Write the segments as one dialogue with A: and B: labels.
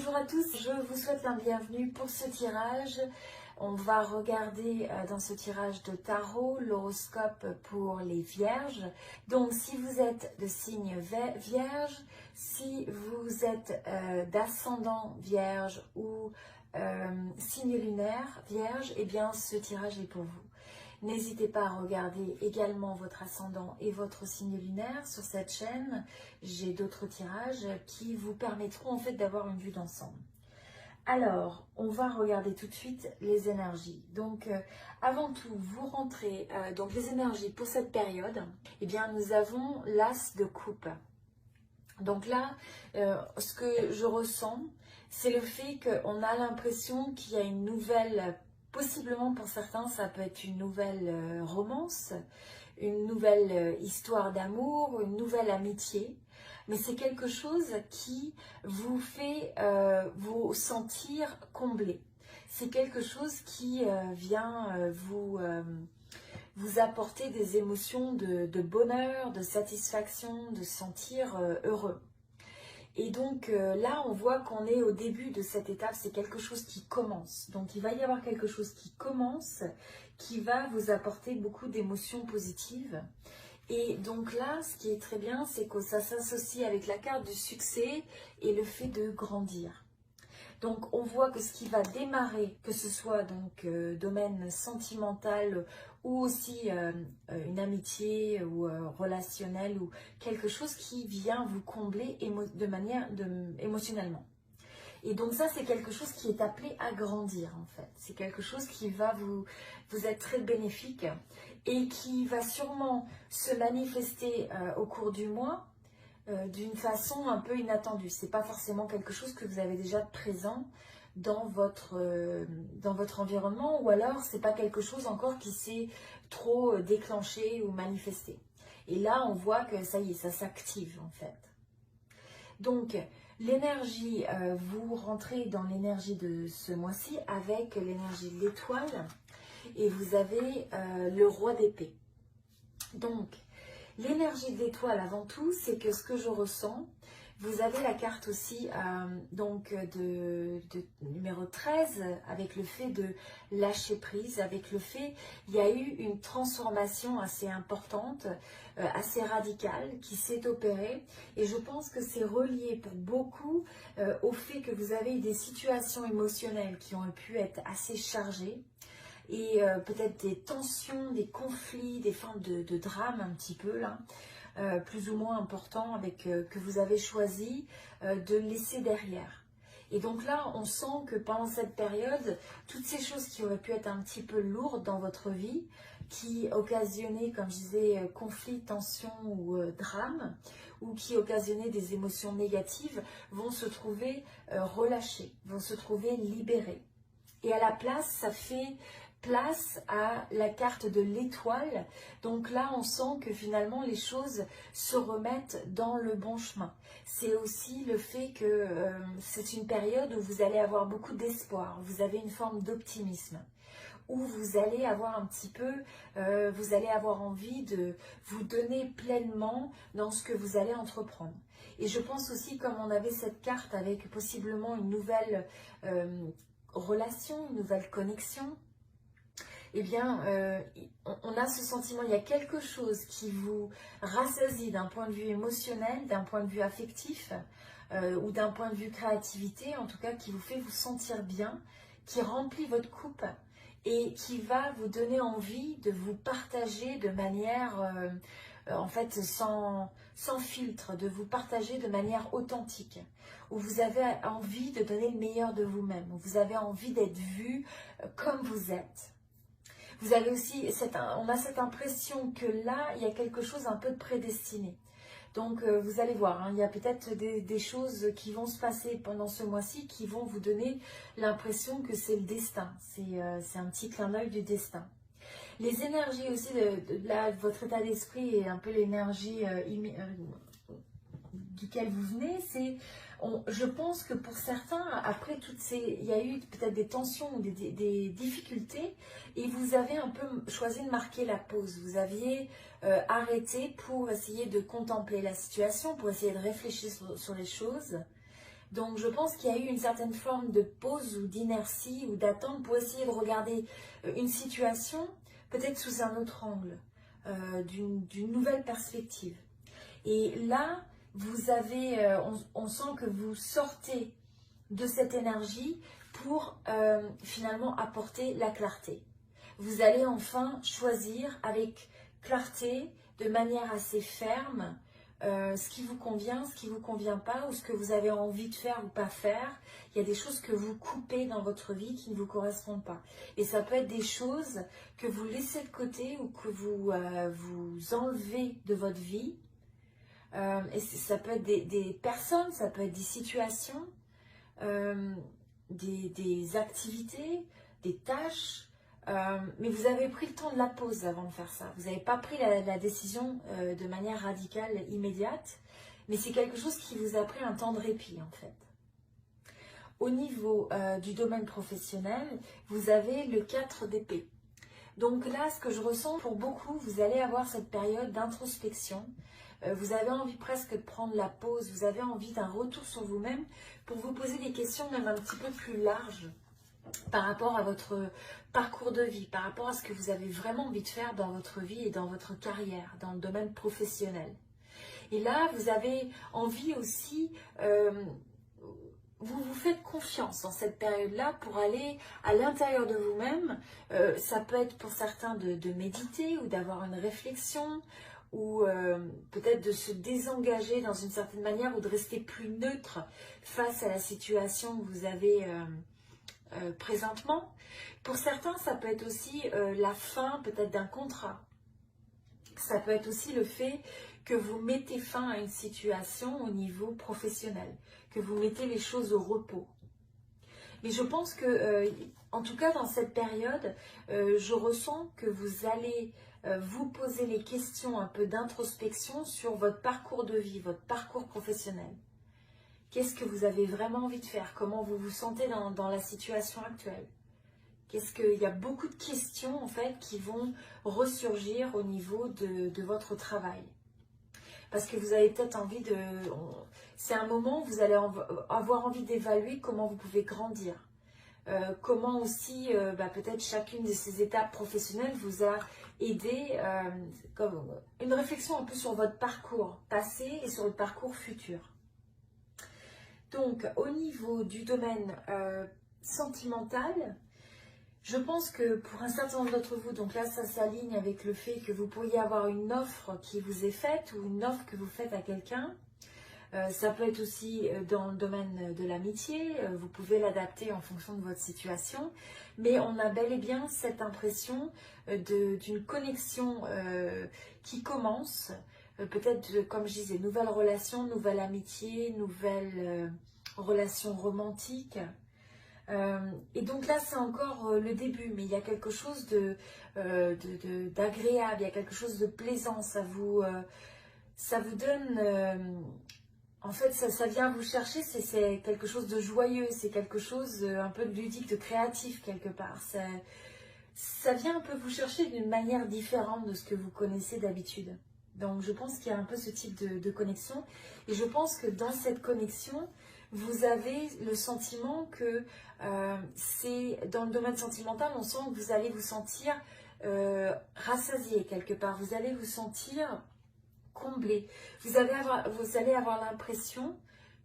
A: Bonjour à tous, je vous souhaite la bienvenue pour ce tirage. On va regarder dans ce tirage de tarot l'horoscope pour les vierges. Donc si vous êtes de signe vierge, si vous êtes d'ascendant vierge ou signe lunaire vierge, eh bien ce tirage est pour vous. N'hésitez pas à regarder également votre ascendant et votre signe lunaire sur cette chaîne. J'ai d'autres tirages qui vous permettront en fait d'avoir une vue d'ensemble. Alors, on va regarder tout de suite les énergies. Donc, avant tout, vous rentrez donc les énergies pour cette période. Eh bien, nous avons l'as de coupe. Donc là, ce que je ressens, c'est le fait qu'on a l'impression qu'il y a une nouvelle, possiblement pour certains, ça peut être une nouvelle romance, une nouvelle histoire d'amour, une nouvelle amitié. Mais c'est quelque chose qui vous fait vous sentir comblé. C'est quelque chose qui vient vous apporter des émotions de bonheur, de satisfaction, de se sentir heureux. Et donc là, on voit qu'on est au début de cette étape, c'est quelque chose qui commence. Donc il va y avoir quelque chose qui commence, qui va vous apporter beaucoup d'émotions positives. Et donc là, ce qui est très bien, c'est que ça s'associe avec la carte du succès et le fait de grandir. Donc on voit que ce qui va démarrer, que ce soit donc domaine sentimental ou aussi une amitié ou relationnelle ou quelque chose qui vient vous combler émotionnellement. Et donc ça, c'est quelque chose qui est appelé à grandir en fait. C'est quelque chose qui va vous être très bénéfique et qui va sûrement se manifester au cours du mois d'une façon un peu inattendue. C'est pas forcément quelque chose que vous avez déjà présent dans votre environnement, ou alors c'est pas quelque chose encore qui s'est trop déclenché ou manifesté. Et là, on voit que ça y est, ça s'active en fait. Donc, l'énergie, vous rentrez dans l'énergie de ce mois-ci avec l'énergie de l'étoile et vous avez le roi d'épée. Donc, l'énergie de l'étoile avant tout, c'est que ce que je ressens, vous avez la carte aussi donc de numéro 13 avec le fait de lâcher prise, avec le fait il y a eu une transformation assez importante, assez radicale qui s'est opérée et je pense que c'est relié pour beaucoup au fait que vous avez eu des situations émotionnelles qui ont pu être assez chargées et peut-être des tensions, des conflits, des formes de drame un petit peu là. Plus ou moins important avec que vous avez choisi de laisser derrière. Et donc là, on sent que pendant cette période, toutes ces choses qui auraient pu être un petit peu lourdes dans votre vie, qui occasionnaient, comme je disais, conflits, tensions ou drames, ou qui occasionnaient des émotions négatives, vont se trouver relâchées, vont se trouver libérées. Et à la place, ça fait place à la carte de l'étoile. Donc là, on sent que finalement, les choses se remettent dans le bon chemin. C'est aussi le fait que c'est une période où vous allez avoir beaucoup d'espoir. Vous avez une forme d'optimisme. Où vous allez avoir un petit peu, vous allez avoir envie de vous donner pleinement dans ce que vous allez entreprendre. Et je pense aussi, comme on avait cette carte avec possiblement une nouvelle relation, une nouvelle connexion, eh bien, on a ce sentiment, il y a quelque chose qui vous rassasie d'un point de vue émotionnel, d'un point de vue affectif ou d'un point de vue créativité, en tout cas qui vous fait vous sentir bien, qui remplit votre coupe et qui va vous donner envie de vous partager de manière, en fait, sans filtre, de vous partager de manière authentique, où vous avez envie de donner le meilleur de vous-même, où vous avez envie d'être vu comme vous êtes. Vous avez aussi, on a cette impression que là, il y a quelque chose un peu de prédestiné. Donc, vous allez voir, hein, il y a peut-être des choses qui vont se passer pendant ce mois-ci qui vont vous donner l'impression que c'est le destin. C'est un petit clin d'œil du destin. Les énergies aussi de votre état d'esprit et un peu l'énergie duquel vous venez, je pense que pour certains, après il y a eu peut-être des tensions ou des difficultés et vous avez un peu choisi de marquer la pause. Vous aviez arrêté pour essayer de contempler la situation, pour essayer de réfléchir sur les choses. Donc je pense qu'il y a eu une certaine forme de pause ou d'inertie ou d'attente pour essayer de regarder une situation peut-être sous un autre angle, d'une nouvelle perspective. Et là, vous avez, on sent que vous sortez de cette énergie pour finalement apporter la clarté. Vous allez enfin choisir avec clarté, de manière assez ferme, ce qui vous convient, ce qui ne vous convient pas, ou ce que vous avez envie de faire ou pas faire. Il y a des choses que vous coupez dans votre vie qui ne vous correspondent pas. Et ça peut être des choses que vous laissez de côté ou que vous, vous enlevez de votre vie. Et ça peut être des personnes, ça peut être des situations, des activités, des tâches. Mais vous avez pris le temps de la pause avant de faire ça. Vous n'avez pas pris la décision de manière radicale, immédiate, mais c'est quelque chose qui vous a pris un temps de répit en fait. Au niveau du domaine professionnel, vous avez le 4 d'épée. Donc là, ce que je ressens pour beaucoup, vous allez avoir cette période d'introspection. Vous avez envie presque de prendre la pause, vous avez envie d'un retour sur vous-même pour vous poser des questions même un petit peu plus larges par rapport à votre parcours de vie, par rapport à ce que vous avez vraiment envie de faire dans votre vie et dans votre carrière, dans le domaine professionnel. Et là, vous avez envie aussi, vous vous faites confiance dans cette période-là pour aller à l'intérieur de vous-même. Ça peut être pour certains de méditer ou d'avoir une réflexion, ou peut-être de se désengager dans une certaine manière ou de rester plus neutre face à la situation que vous avez présentement. Pour certains, ça peut être aussi la fin peut-être d'un contrat. Ça peut être aussi le fait que vous mettez fin à une situation au niveau professionnel, que vous mettez les choses au repos. Mais je pense que, en tout cas dans cette période, je ressens que vous allez vous poser les questions un peu d'introspection sur votre parcours de vie, votre parcours professionnel. Qu'est-ce que vous avez vraiment envie de faire? Comment vous vous sentez dans la situation actuelle? Qu'est-ce qu'il y a beaucoup de questions en fait qui vont ressurgir au niveau de votre travail. Parce que vous avez peut-être envie de... C'est un moment où vous allez avoir envie d'évaluer comment vous pouvez grandir. Comment aussi, peut-être chacune de ces étapes professionnelles vous a aidé, comme une réflexion un peu sur votre parcours passé et sur le parcours futur. Donc, au niveau du domaine sentimental, je pense que pour un certain nombre d'entre vous, donc là ça s'aligne avec le fait que vous pourriez avoir une offre qui vous est faite ou une offre que vous faites à quelqu'un. Ça peut être aussi dans le domaine de l'amitié, vous pouvez l'adapter en fonction de votre situation, mais on a bel et bien cette impression d'une connexion qui commence, peut-être comme je disais, nouvelle relation, nouvelle amitié, nouvelle relation romantique. Et donc là c'est encore le début, mais il y a quelque chose d'agréable, il y a quelque chose de plaisant, ça vous donne... En fait, ça vient vous chercher, c'est quelque chose de joyeux, c'est quelque chose un peu de ludique, de créatif quelque part. Ça vient un peu vous chercher d'une manière différente de ce que vous connaissez d'habitude. Donc je pense qu'il y a un peu ce type de connexion. Et je pense que dans cette connexion, vous avez le sentiment que c'est dans le domaine sentimental, on sent que vous allez vous sentir rassasié quelque part. Vous allez vous sentir... comblé. Vous allez avoir l'impression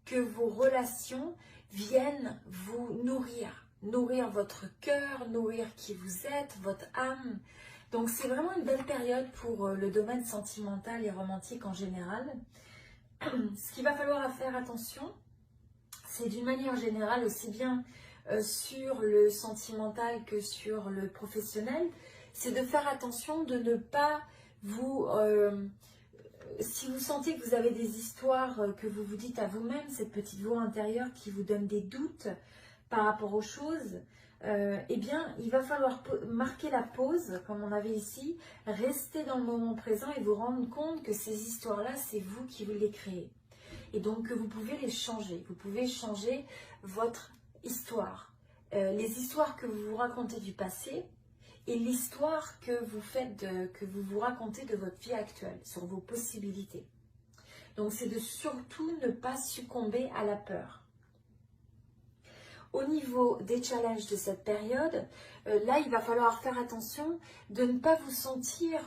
A: que vos relations viennent vous nourrir votre cœur, nourrir qui vous êtes, votre âme. Donc c'est vraiment une belle période pour le domaine sentimental et romantique en général. Ce qu'il va falloir faire attention, c'est d'une manière générale aussi bien sur le sentimental que sur le professionnel, c'est de faire attention de ne pas vous... si vous sentez que vous avez des histoires que vous vous dites à vous-même, cette petite voix intérieure qui vous donne des doutes par rapport aux choses, eh bien, il va falloir marquer la pause, comme on avait ici, rester dans le moment présent et vous rendre compte que ces histoires-là, c'est vous qui les créez. Et donc, que vous pouvez les changer. Vous pouvez changer votre histoire. Les histoires que vous vous racontez du passé, et l'histoire que vous vous racontez de votre vie actuelle, sur vos possibilités. Donc c'est de surtout ne pas succomber à la peur. Au niveau des challenges de cette période, là, il va falloir faire attention de ne pas vous sentir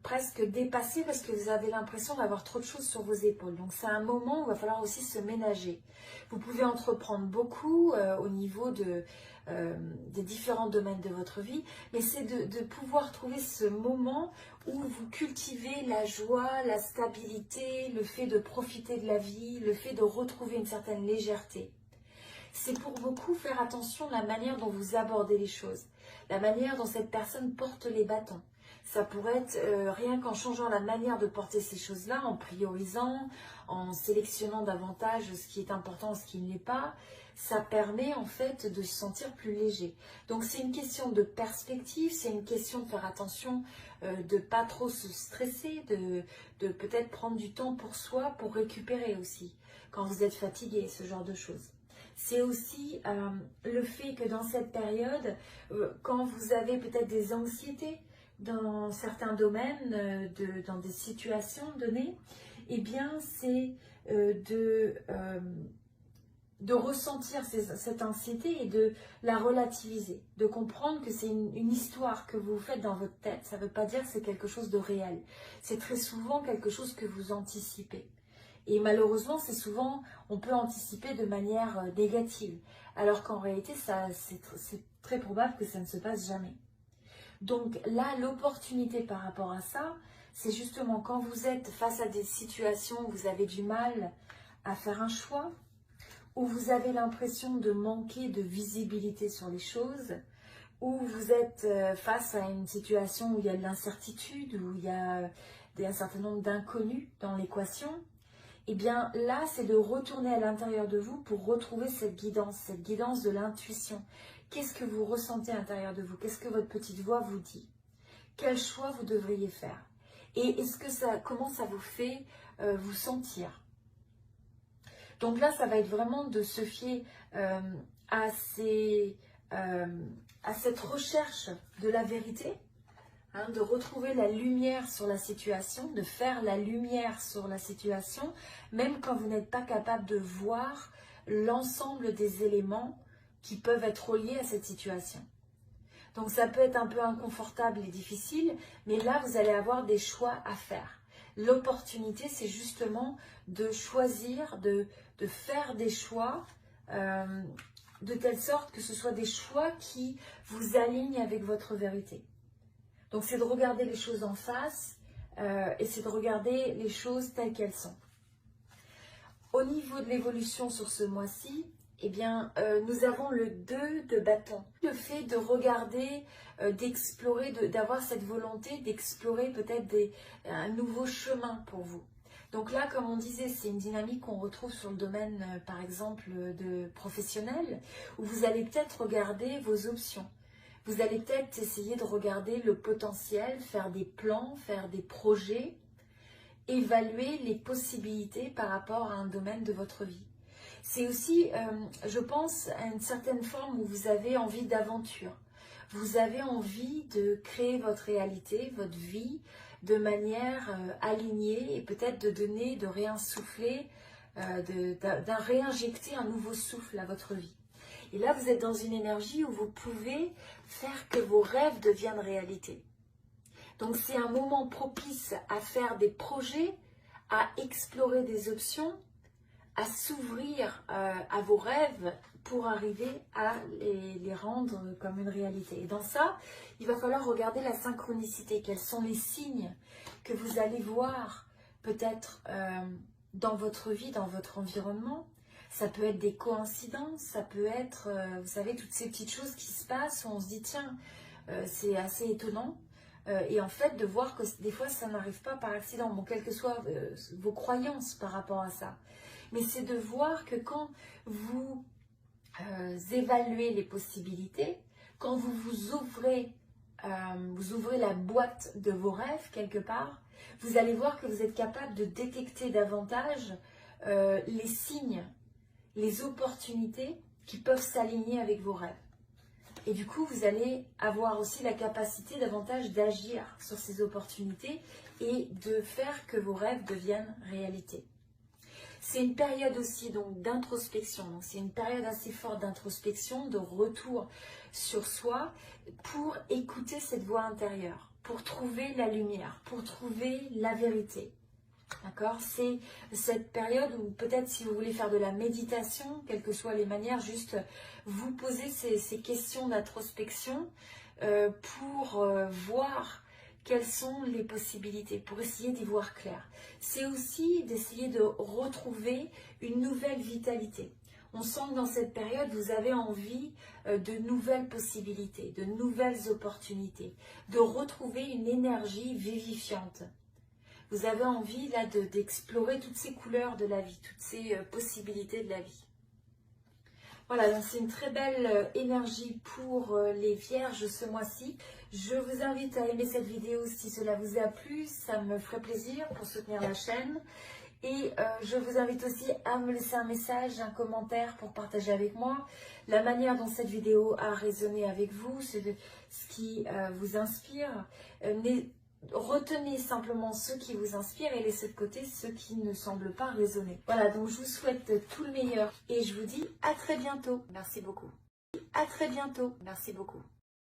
A: presque dépassé parce que vous avez l'impression d'avoir trop de choses sur vos épaules. Donc, c'est un moment où il va falloir aussi se ménager. Vous pouvez entreprendre beaucoup au niveau des différents domaines de votre vie, mais c'est de pouvoir trouver ce moment où vous cultivez la joie, la stabilité, le fait de profiter de la vie, le fait de retrouver une certaine légèreté. C'est pour beaucoup faire attention à la manière dont vous abordez les choses, la manière dont cette personne porte les bâtons. Ça pourrait être rien qu'en changeant la manière de porter ces choses-là, en priorisant, en sélectionnant davantage ce qui est important, ce qui ne l'est pas. Ça permet en fait de se sentir plus léger. Donc c'est une question de perspective, c'est une question de faire attention, de pas trop se stresser, de peut-être prendre du temps pour soi, pour récupérer aussi, quand vous êtes fatigué, ce genre de choses. C'est aussi le fait que dans cette période, quand vous avez peut-être des anxiétés dans certains domaines, dans des situations données, eh bien c'est de ressentir cette anxiété et de la relativiser, de comprendre que c'est une histoire que vous faites dans votre tête. Ça ne veut pas dire que c'est quelque chose de réel. C'est très souvent quelque chose que vous anticipez. Et malheureusement, c'est souvent, on peut anticiper de manière négative, alors qu'en réalité, c'est très probable que ça ne se passe jamais. Donc là, l'opportunité par rapport à ça, c'est justement quand vous êtes face à des situations où vous avez du mal à faire un choix, où vous avez l'impression de manquer de visibilité sur les choses, où vous êtes face à une situation où il y a de l'incertitude, où il y a un certain nombre d'inconnus dans l'équation, et bien là, c'est de retourner à l'intérieur de vous pour retrouver cette guidance de l'intuition. Qu'est-ce que vous ressentez à l'intérieur de vous? Qu'est-ce que votre petite voix vous dit? Quel choix vous devriez faire? Et comment ça vous fait vous sentir? Donc là, ça va être vraiment de se fier à cette recherche de la vérité, hein, de retrouver la lumière sur la situation, de faire la lumière sur la situation, même quand vous n'êtes pas capable de voir l'ensemble des éléments qui peuvent être reliés à cette situation. Donc ça peut être un peu inconfortable et difficile, mais là, vous allez avoir des choix à faire. L'opportunité, c'est justement de choisir, de faire des choix de telle sorte que ce soit des choix qui vous alignent avec votre vérité. Donc c'est de regarder les choses en face et c'est de regarder les choses telles qu'elles sont. Au niveau de l'évolution sur ce mois-ci, eh bien, nous avons le 2 de bâton. Le fait de regarder, d'explorer, d'avoir cette volonté d'explorer peut-être un nouveau chemin pour vous. Donc là, comme on disait, c'est une dynamique qu'on retrouve sur le domaine, par exemple, de professionnel, où vous allez peut-être regarder vos options. Vous allez peut-être essayer de regarder le potentiel, faire des plans, faire des projets, évaluer les possibilités par rapport à un domaine de votre vie. C'est aussi, je pense, à une certaine forme où vous avez envie d'aventure. Vous avez envie de créer votre réalité, votre vie, de manière alignée et peut-être de réinsuffler, de réinjecter un nouveau souffle à votre vie. Et là, vous êtes dans une énergie où vous pouvez faire que vos rêves deviennent réalité. Donc, c'est un moment propice à faire des projets, à explorer des options, à s'ouvrir à vos rêves pour arriver à les rendre comme une réalité. Et dans ça, il va falloir regarder la synchronicité. Quels sont les signes que vous allez voir peut-être dans votre vie, dans votre environnement. Ça peut être des coïncidences, ça peut être, vous savez, toutes ces petites choses qui se passent où on se dit, tiens, c'est assez étonnant. Et en fait, de voir que des fois, ça n'arrive pas par accident. Bon, quelles que soient vos croyances par rapport à ça. Mais c'est de voir que quand vous évaluez les possibilités, quand vous ouvrez la boîte de vos rêves quelque part, vous allez voir que vous êtes capable de détecter davantage les signes, les opportunités qui peuvent s'aligner avec vos rêves. Et du coup, vous allez avoir aussi la capacité davantage d'agir sur ces opportunités et de faire que vos rêves deviennent réalité. C'est une période aussi donc d'introspection. Donc c'est une période assez forte d'introspection, de retour sur soi pour écouter cette voix intérieure, pour trouver la lumière, pour trouver la vérité. D'accord? C'est cette période où peut-être si vous voulez faire de la méditation, quelles que soient les manières, juste vous poser ces questions d'introspection pour voir quelles sont les possibilités, pour essayer d'y voir clair. C'est aussi d'essayer de retrouver une nouvelle vitalité. On sent que dans cette période, vous avez envie de nouvelles possibilités, de nouvelles opportunités, de retrouver une énergie vivifiante. Vous avez envie là d'explorer toutes ces couleurs de la vie, toutes ces possibilités de la vie. Voilà, donc c'est une très belle énergie pour les vierges ce mois-ci. Je vous invite à aimer cette vidéo si cela vous a plu, ça me ferait plaisir pour soutenir la chaîne. Et je vous invite aussi à me laisser un message, un commentaire pour partager avec moi la manière dont cette vidéo a résonné avec vous, ce qui vous inspire. Retenez simplement ceux qui vous inspirent et laissez de côté ceux qui ne semblent pas résonner. Voilà, donc je vous souhaite tout le meilleur et je vous dis à très bientôt. Merci beaucoup. À très bientôt. Merci beaucoup.